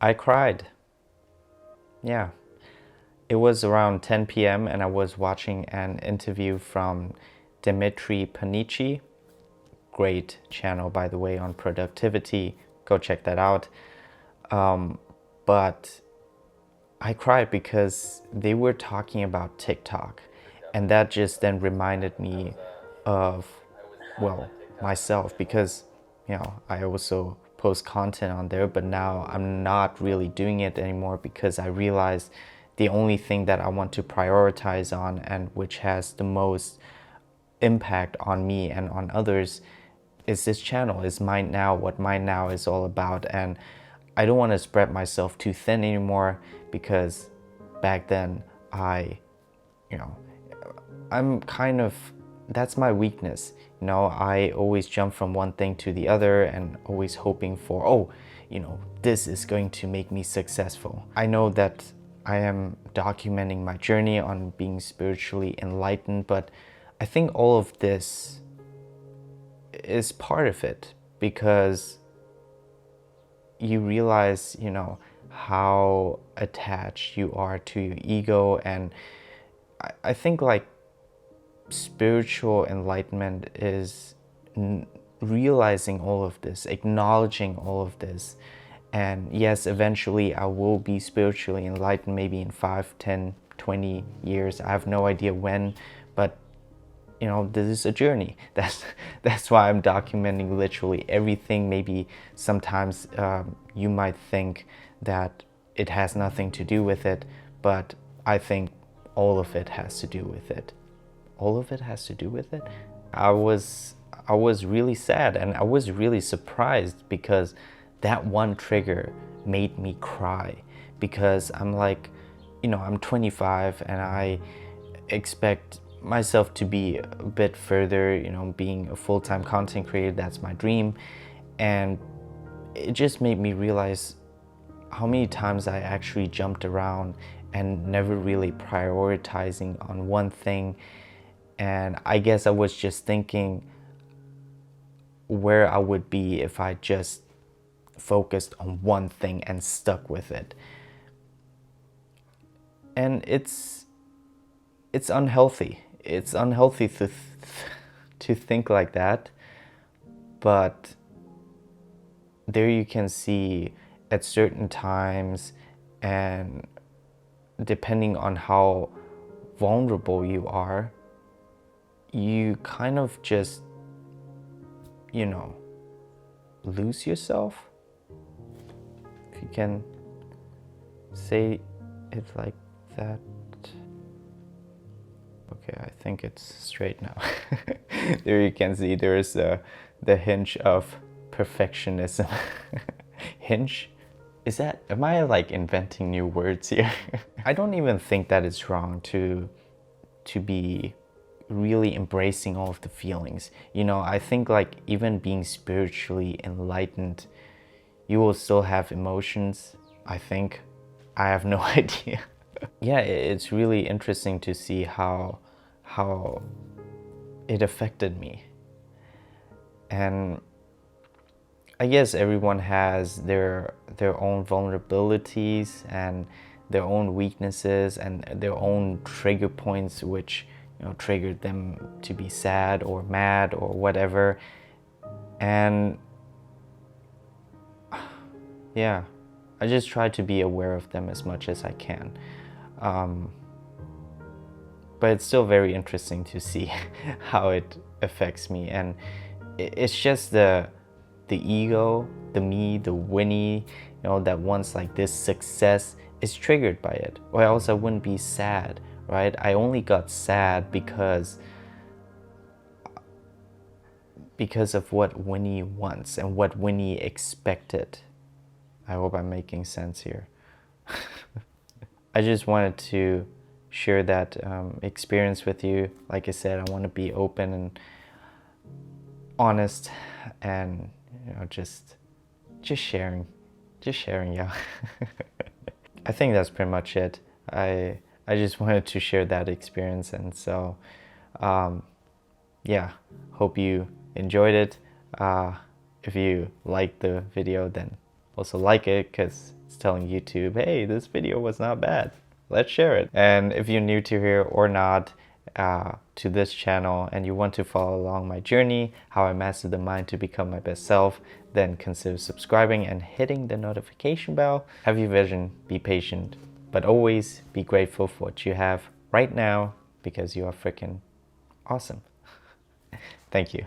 I cried. Yeah. It was around 10 p.m. and I was watching an interview from Dimitri Panici. Great channel, by the way, on productivity. Go check that out. But I cried because they were talking about TikTok. And that just then reminded me of, well, myself, because, I also post content on there, but now I'm not really doing it anymore because I realized the only thing that I want to prioritize on, and which has the most impact on me and on others, is this channel, is Mind Now, what Mind Now is all about. And I don't want to spread myself too thin anymore, because back then I'm kind of, that's my weakness. I always jump from one thing to the other and always hoping for, this is going to make me successful. I know that I am documenting my journey on being spiritually enlightened, but I think all of this is part of it, because you realize, how attached you are to your ego. And I think like spiritual enlightenment is realizing all of this, acknowledging all of this. And yes, eventually I will be spiritually enlightened, maybe in 5, 10, 20 years. I have no idea when, but this is a journey. That's why I'm documenting literally everything. Maybe sometimes you might think that it has nothing to do with it, but I think all of it has to do with it. All of it has to do with it. I was really sad, and I was really surprised, because that one trigger made me cry. Because I'm like, I'm 25 and I expect myself to be a bit further, being a full-time content creator. That's my dream. And it just made me realize how many times I actually jumped around and never really prioritizing on one thing. And I guess I was just thinking where I would be if I just focused on one thing and stuck with it. And it's unhealthy. It's unhealthy to think like that. But there you can see at certain times, and depending on how vulnerable you are, you kind of just, lose yourself, if you can say it like that. Okay, I think it's straight now. There you can see there's the hinge of perfectionism. Hinge? Am I like inventing new words here? I don't even think that it's wrong to be really embracing all of the feelings. I think like even being spiritually enlightened, you will still have emotions, I think. I have no idea. Yeah, it's really interesting to see how it affected me. And I guess everyone has their own vulnerabilities and their own weaknesses and their own trigger points, which triggered them to be sad or mad or whatever. And yeah, I just try to be aware of them as much as I can. But it's still very interesting to see how it affects me. And it's just the ego, the me, the Winnie, that wants like this success is triggered by it, or else I wouldn't be sad, right? I only got sad because of what Winnie wants and what Winnie expected. I hope I'm making sense here. I just wanted to share that experience with you. Like I said, I want to be open and honest, and just sharing, yeah. I think that's pretty much it. I just wanted to share that experience, and so yeah, hope you enjoyed it. If you liked the video, then also like it, because It's telling YouTube, hey, this video was not bad. Let's share it. And if you're new to here or not, to this channel and you want to follow along my journey, how I mastered the mind to become my best self, then consider subscribing and hitting the notification bell. Have your vision, be patient, but always be grateful for what you have right now because you are freaking awesome. Thank you.